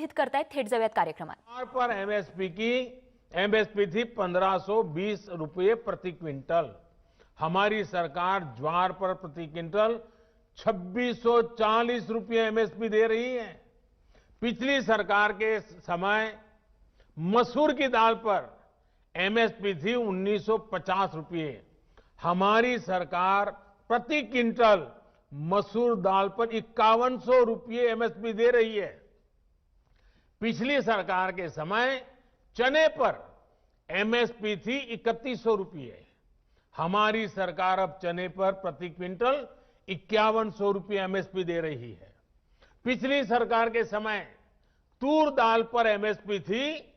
संबोधित करतायत. थेट जाऊयात कार्यक्रमात. ज्वार पर एमएसपी थी 1520 रुपये प्रति क्विंटल. हमारी सरकार ज्वार पर प्रति क्विंटल 2640 रुपये एमएसपी दे रही है. पिछली सरकार के समय मसूर की दाल पर एमएसपी थी 1950 रुपये. हमारी सरकार प्रति क्विंटल मसूर दाल पर 5100 रुपये एमएसपी दे रही है. पिछली सरकार के समय चने पर एमएसपी थी 3100 रुपये. हमारी सरकार अब चने पर प्रति क्विंटल 5100 रुपये एमएसपी दे रही है. पिछली सरकार के समय तूर दाल पर एमएसपी थी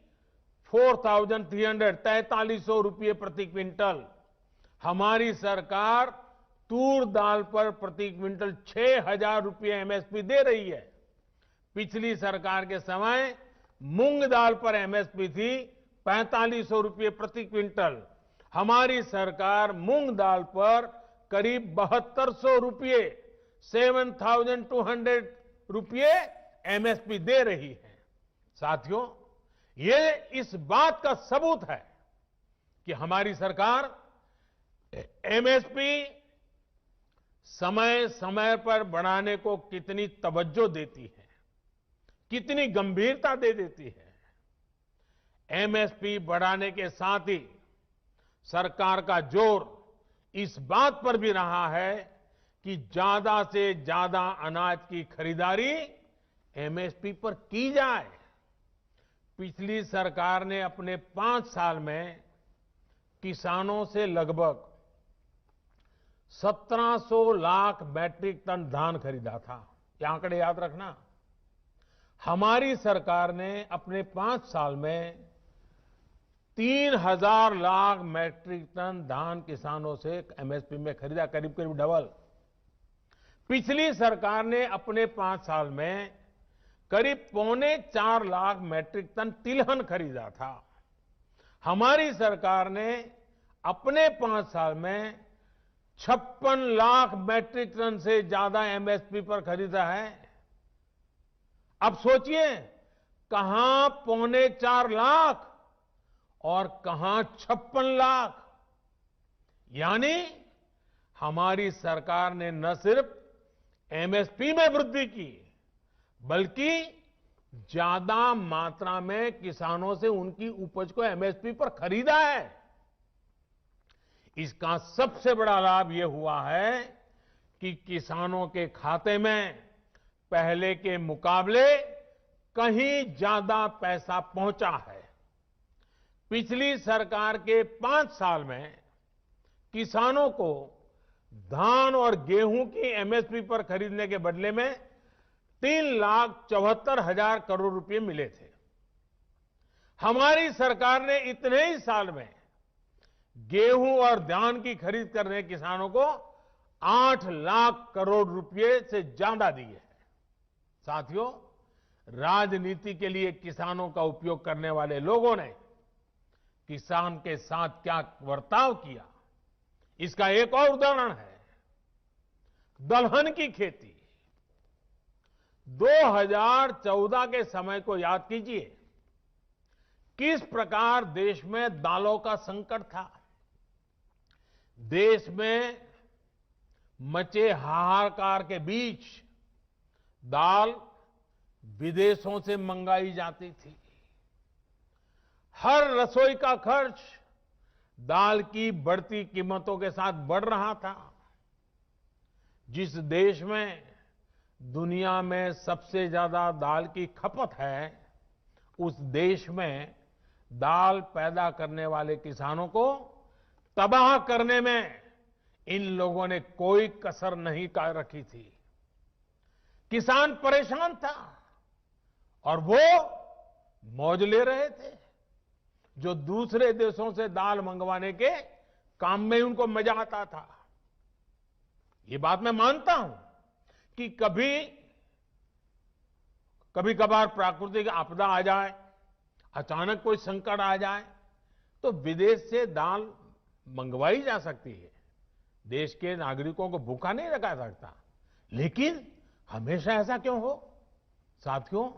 4300 रुपये प्रति क्विंटल. हमारी सरकार तूर दाल पर प्रति क्विंटल 6000 रुपये एमएसपी दे रही है. पिछली सरकार के समय मूंग दाल पर एमएसपी थी 4500 रुपये प्रति क्विंटल. हमारी सरकार मूंग दाल पर करीब 7200 रुपये 7200 रुपये एमएसपी दे रही है. साथियों, ये इस बात का सबूत है कि हमारी सरकार एमएसपी समय समय पर बढ़ाने को कितनी तवज्जो देती है, कितनी गंभीरता दे देती है. एमएसपी बढ़ाने के साथ ही सरकार का जोर इस बात पर भी रहा है कि ज्यादा से ज्यादा अनाज की खरीदारी एमएसपी पर की जाए. पिछली सरकार ने अपने 5 साल में किसानों से लगभग 1700 लाख मैट्रिक टन धान खरीदा था. ये आंकड़े याद रखना. हमारी सरकार ने अपने 5 साल में 3000 लाख मैट्रिक टन धान किसानों से एमएसपी में खरीदा, करीब करीब डबल. पिछली सरकार ने अपने 5 साल में करीब 3.25 लाख मैट्रिक टन तिलहन खरीदा था. हमारी सरकार ने अपने 5 साल में 56 लाख मैट्रिक टन से ज्यादा एमएसपी पर खरीदा है. अब सोचिए, कहां 3.25 लाख और कहां 56 लाख. यानी हमारी सरकार ने न सिर्फ एमएसपी में वृद्धि की, बल्कि ज्यादा मात्रा में किसानों से उनकी उपज को एमएसपी पर खरीदा है. इसका सबसे बड़ा लाभ यह हुआ है कि किसानों के खाते में पहले के मुकाबले कहीं ज्यादा पैसा पहुंचा है. पिछली सरकार के 5 साल में किसानों को धान और गेहूं की एमएसपी पर खरीदने के बदले में 3,74,000 करोड़ रुपए मिले थे. हमारी सरकार ने इतने ही साल में गेहूं और धान की खरीद करने किसानों को 8 लाख करोड़ रुपए से ज्यादा दिए हैं. साथियों, राजनीति के लिए किसानों का उपयोग करने वाले लोगों ने किसान के साथ क्या बर्ताव किया, इसका एक और उदाहरण है दलहन की खेती. 2014 के समय को याद कीजिए. किस प्रकार देश में दालों का संकट था. देश में मचे हाहाकार के बीच दाल विदेशों से मंगाई जाती थी. हर रसोई का खर्च दाल की बढ़ती कीमतों के साथ बढ़ रहा था. जिस देश में दुनिया में सबसे ज्यादा दाल की खपत है, उस देश में दाल पैदा करने वाले किसानों को तबाह करने में इन लोगों ने कोई कसर नहीं रखी थी. किसान परेशान था और वो मौज ले रहे थे. जो दूसरे देशों से दाल मंगवाने के काम में उनको मजा आता था. ये बात मैं मानता हूं कि कभी कभार प्राकृतिक आपदा आ जाए, अचानक कोई संकट आ जाए, तो विदेश से दाल मंगवाई जा सकती है. देश के नागरिकों को भूखा नहीं रखा सकता. लेकिन हमेशा ऐसा क्यों हो? साथियों,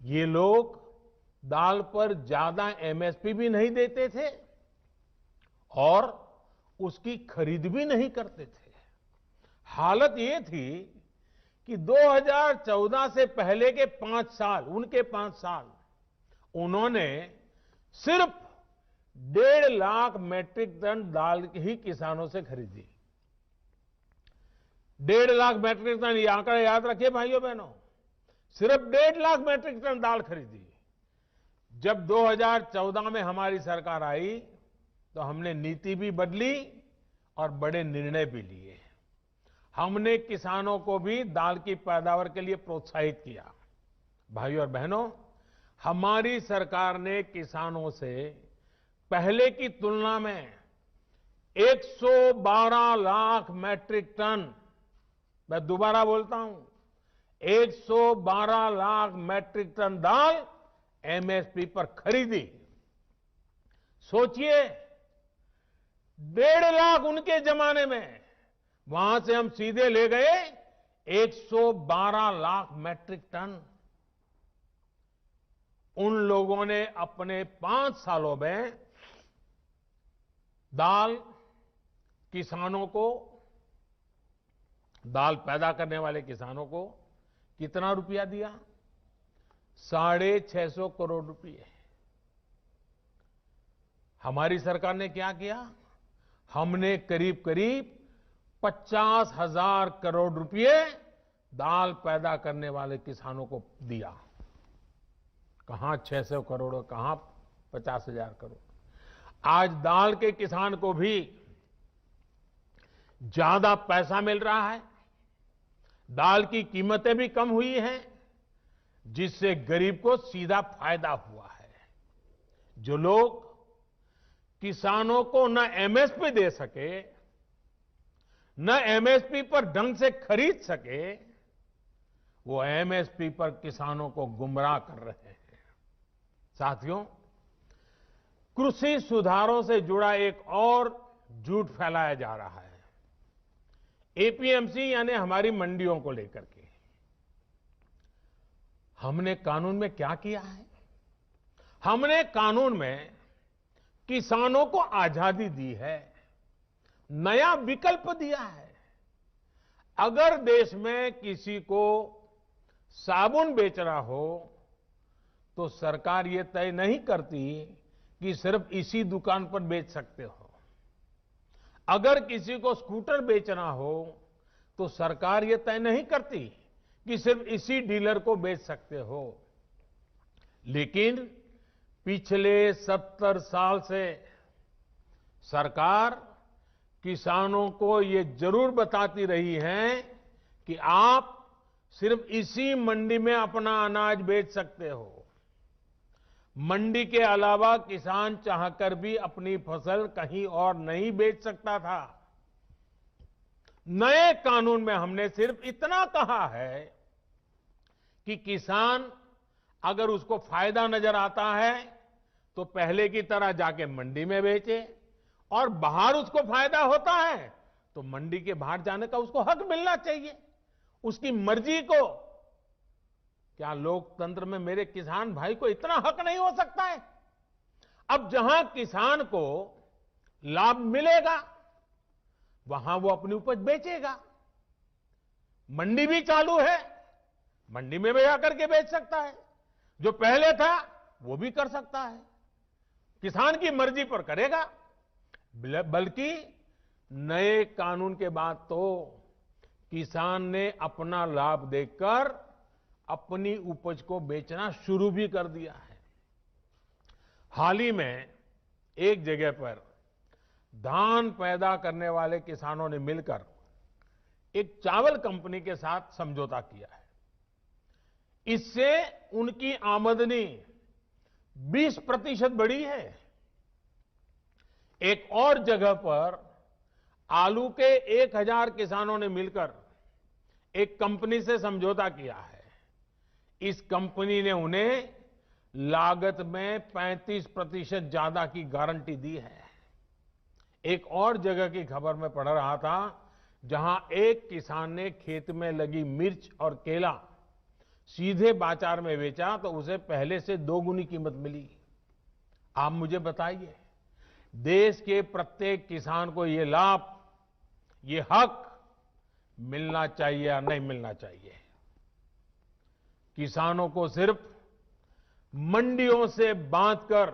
ये लोग दाल पर ज्यादा एमएसपी भी नहीं देते थे और उसकी खरीद भी नहीं करते थे। हालत ये थी कि 2014 से पहले के 5 साल, उनके 5 साल, उन्होंने सिर्फ 1.5 लाख मैट्रिक टन दाल ही किसानों से खरीदी। 1.5 लाख मैट्रिक टन, ये आंकड़ा याद रखिए भाइयों बहनों, सिर्फ 1.5 लाख मैट्रिक टन दाल खरीदी। जब 2014 में हमारी सरकार आई तो हमने नीति भी बदली और बड़े निर्णय भी लिए। हमने किसानों को भी दाल की पैदावार के लिए प्रोत्साहित किया। भाइयों और बहनों, हमारी सरकार ने किसानों से पहले की तुलना में 112 लाख मैट्रिक टन, मैं दोबारा बोलता हूं, 112 लाख मैट्रिक टन दाल एमएसपी पर खरीदी। सोचिए, 1.5 लाख उनके जमाने में, वहां से हम सीधे ले गए 112 लाख मैट्रिक टन। उन लोगों ने अपने 5 सालों में दाल किसानों को, दाल पैदा करने वाले किसानों को कितना रुपया दिया? 650 करोड़ रुपए। हमारी सरकार ने क्या किया? हमने करीब करीब 50,000 करोड़ रुपए दाल पैदा करने वाले किसानों को दिया। कहां 600 करोड़, कहां 50,000 करोड़। आज दाल के किसान को भी ज्यादा पैसा मिल रहा है, दाल की कीमतें भी कम हुई हैं, जिससे गरीब को सीधा फायदा हुआ है। जो लोग किसानों को न एमएसपी दे सके, न एमएसपी पर ढंग से खरीद सके, वो एमएसपी पर किसानों को गुमराह कर रहे हैं। साथियों, कृषि सुधारों से जुड़ा एक और झूठ फैलाया जा रहा है, एपीएमसी यानी हमारी मंडियों को लेकर के। हमने कानून में क्या किया है? हमने कानून में किसानों को आजादी दी है, नया विकल्प दिया है। अगर देश में किसी को साबुन बेचना हो तो सरकार ये तय नहीं करती कि सिर्फ इसी दुकान पर बेच सकते हो। अगर किसी को स्कूटर बेचना हो तो सरकार ये तय नहीं करती कि सिर्फ इसी डीलर को बेच सकते हो। लेकिन पिछले 70 साल से सरकार किसानों को ये जरूर बताती रही है कि आप सिर्फ इसी मंडी में अपना अनाज बेच सकते हो। मंडी के अलावा किसान चाहकर भी अपनी फसल कहीं और नहीं बेच सकता था। नए कानून में हमने सिर्फ इतना कहा है कि किसान अगर उसको फायदा नजर आता है तो पहले की तरह जाके मंडी में बेचे, और बाहर उसको फायदा होता है तो मंडी के बाहर जाने का उसको हक मिलना चाहिए, उसकी मर्जी को। क्या लोकतंत्र में मेरे किसान भाई को इतना हक नहीं हो सकता है? अब जहां किसान को लाभ मिलेगा वहां वो अपनी उपज बेचेगा। मंडी भी चालू है, मंडी में भी आकर के बेच सकता है। जो पहले था वो भी कर सकता है, किसान की मर्जी पर करेगा। बल्कि नए कानून के बाद तो किसान ने अपना लाभ देखकर अपनी उपज को बेचना शुरू भी कर दिया है। हाल ही में एक जगह पर धान पैदा करने वाले किसानों ने मिलकर एक चावल कंपनी के साथ समझौता किया है। इससे उनकी आमदनी 20% बढ़ी है। एक और जगह पर आलू के 1000 किसानों ने मिलकर एक कंपनी से समझौता किया है। इस कंपनी ने उन्हें लागत में 35% ज्यादा की गारंटी दी है। एक और जगह की खबर में पढ़ रहा था, जहां एक किसान ने खेत में लगी मिर्च और केला सीधे बाजार में बेचा तो उसे पहले से 2 गुनी कीमत मिली। आप मुझे बताइए, देश के प्रत्येक किसान को ये लाभ, ये हक मिलना चाहिए या नहीं मिलना चाहिए? किसानों को सिर्फ मंडियों से बांधकर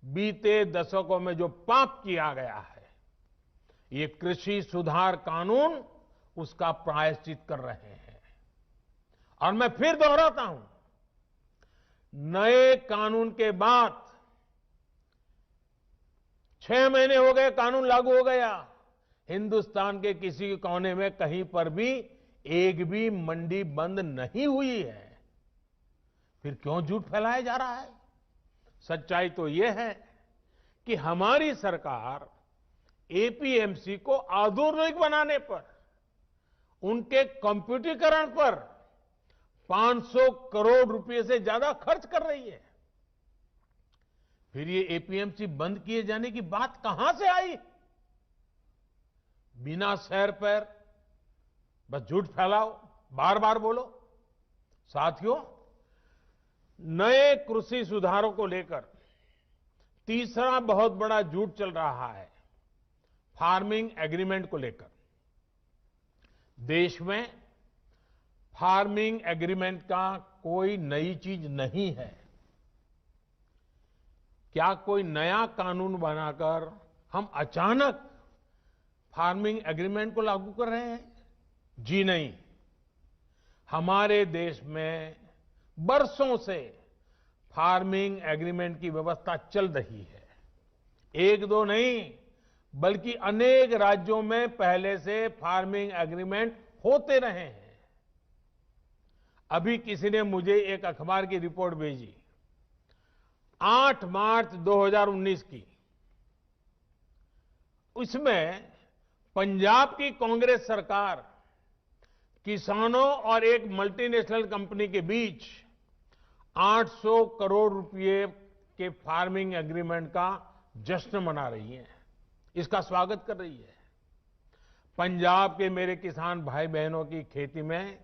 बीते दशकों में जो पाप किया गया है, ये कृषि सुधार कानून उसका प्रायश्चित कर रहे हैं। और मैं फिर दोहराता हूं, नए कानून के बाद 6 महीने हो गए, कानून लागू हो गया, हिंदुस्तान के किसी कोने में कहीं पर भी एक भी मंडी बंद नहीं हुई है। फिर क्यों झूठ फैलाया जा रहा है? सच्चाई तो यह है कि हमारी सरकार एपीएमसी को आधुनिक बनाने पर, उनके कंप्यूटरीकरण पर 500 करोड़ रुपए से ज्यादा खर्च कर रही है। फिर ये एपीएमसी बंद किए जाने की बात कहां से आई? बिना सैर पैर बस झूठ फैलाओ, बार बार बोलो। साथियों, नए कृषि सुधारों को लेकर तीसरा बहुत बड़ा झूठ चल रहा है, फार्मिंग एग्रीमेंट को लेकर। देश में फार्मिंग एग्रीमेंट का कोई नई चीज नहीं है। क्या कोई नया कानून बनाकर हम अचानक फार्मिंग एग्रीमेंट को लागू कर रहे हैं? जी नहीं। हमारे देश में बरसों से फार्मिंग एग्रीमेंट की व्यवस्था चल रही है। एक दो नहीं, बल्कि अनेक राज्यों में पहले से फार्मिंग एग्रीमेंट होते रहे हैं। अभी किसी ने मुझे एक अखबार की रिपोर्ट भेजी, 8 मार्च 2019 की। उसमें पंजाब की कांग्रेस सरकार किसानों और एक मल्टीनेशनल कंपनी के बीच 800 करोड़ रुपए के फार्मिंग एग्रीमेंट का जश्न मना रही है, इसका स्वागत कर रही है। पंजाब के मेरे किसान भाई बहनों की खेती में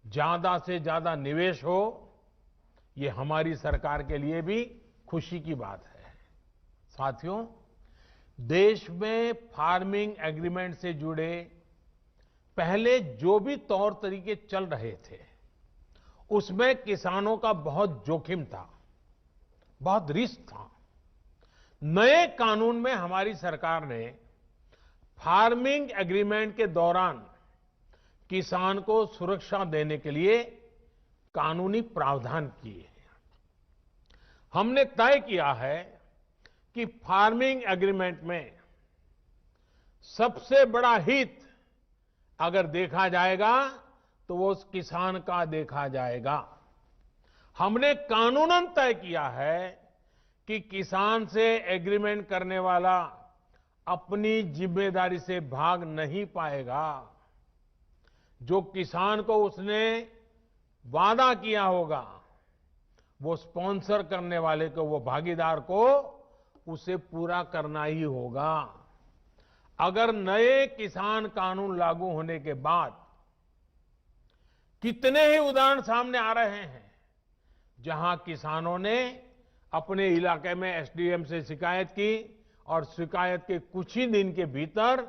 ज्यादा से ज्यादा निवेश हो, ये हमारी सरकार के लिए भी खुशी की बात है। साथियों, देश में फार्मिंग एग्रीमेंट से जुड़े पहले जो भी तौर तरीके चल रहे थे, उसमें किसानों का बहुत जोखिम था, बहुत रिस्क था। नए कानून में हमारी सरकार ने फार्मिंग एग्रीमेंट के दौरान किसान को सुरक्षा देने के लिए कानूनी प्रावधान किए हैं। हमने तय किया है कि फार्मिंग एग्रीमेंट में सबसे बड़ा हित अगर देखा जाएगा तो वो उस किसान का देखा जाएगा। हमने कानूनन तय किया है कि किसान से एग्रीमेंट करने वाला अपनी जिम्मेदारी से भाग नहीं पाएगा। जो किसान को उसने वादा किया होगा, वो स्पॉन्सर करने वाले को, वो भागीदार को उसे पूरा करना ही होगा। अगर नए किसान कानून लागू होने के बाद कितने ही उदाहरण सामने आ रहे हैं जहां किसानों ने अपने इलाके में एसडीएम से शिकायत की और शिकायत के कुछ ही दिन के भीतर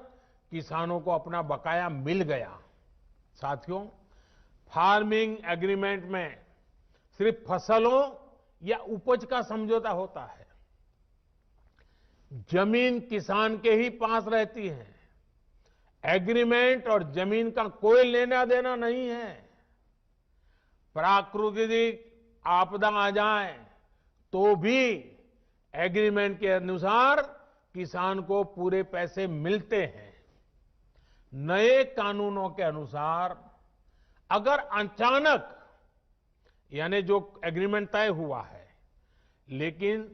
किसानों को अपना बकाया मिल गया। साथियों, फार्मिंग एग्रीमेंट में सिर्फ फसलों या उपज का समझौता होता है। जमीन किसान के ही पास रहती है। एग्रीमेंट और जमीन का कोई लेना देना नहीं है। प्राकृतिक आपदा आ जाए तो भी एग्रीमेंट के अनुसार किसान को पूरे पैसे मिलते हैं। नए कानूनों के अनुसार अगर अचानक, यानी जो एग्रीमेंट तय हुआ है, लेकिन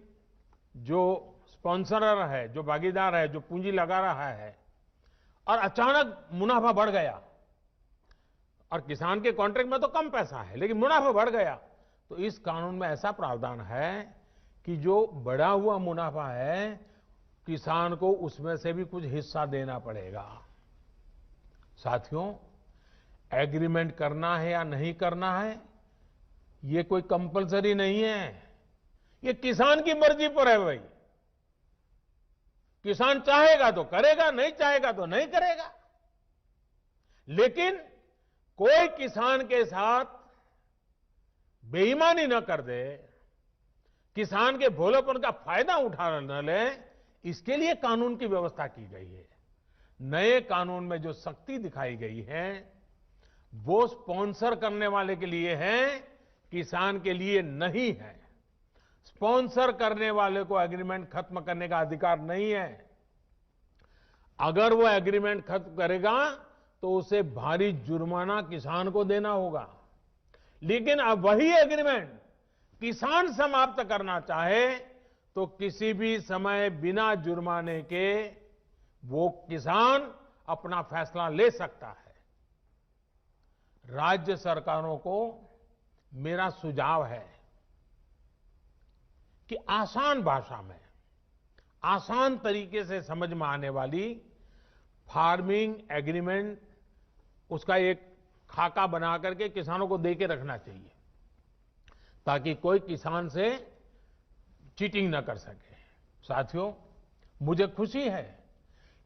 जो स्पॉन्सरर है, जो भागीदार है, जो पूंजी लगा रहा है, और अचानक मुनाफा बढ़ गया, और किसान के कॉन्ट्रैक्ट में तो कम पैसा है लेकिन मुनाफा बढ़ गया, तो इस कानून में ऐसा प्रावधान है कि जो बढ़ा हुआ मुनाफा है, किसान को उसमें से भी कुछ हिस्सा देना पड़ेगा। साथियों, एग्रीमेंट करना है या नहीं करना है, ये कोई कंपलसरी नहीं है। ये किसान की मर्जी पर है भाई। किसान चाहेगा तो करेगा, नहीं चाहेगा तो नहीं करेगा। लेकिन कोई किसान के साथ बेईमानी न कर दे, किसान के भोलेपन का फायदा उठा न ले, इसके लिए कानून की व्यवस्था की गई है। नए कानून में जो सख्ती दिखाई गई है वो स्पॉन्सर करने वाले के लिए है, किसान के लिए नहीं है। स्पॉन्सर करने वाले को एग्रीमेंट खत्म करने का अधिकार नहीं है। अगर वो एग्रीमेंट खत्म करेगा तो उसे भारी जुर्माना किसान को देना होगा। लेकिन अब वही एग्रीमेंट किसान समाप्त करना चाहे तो किसी भी समय बिना जुर्माने के वो किसान अपना फैसला ले सकता है। राज्य सरकारों को मेरा सुझाव है कि आसान भाषा में, आसान तरीके से समझ में आने वाली फार्मिंग एग्रीमेंट, उसका एक खाका बना करके किसानों को दे के रखना चाहिए, ताकि कोई किसान से चीटिंग न कर सके। साथियों, मुझे खुशी है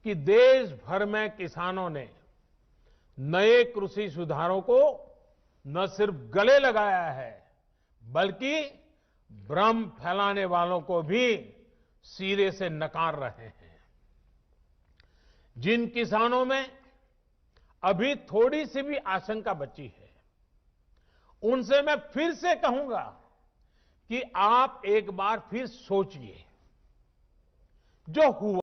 कि देश भर में किसानों ने नए कृषि सुधारों को न सिर्फ गले लगाया है, बल्कि भ्रम फैलाने वालों को भी सिरे से नकार रहे हैं। जिन किसानों में अभी थोड़ी सी भी आशंका बची है, उनसे मैं फिर से कहूंगा कि आप एक बार फिर सोचिए, जो हुआ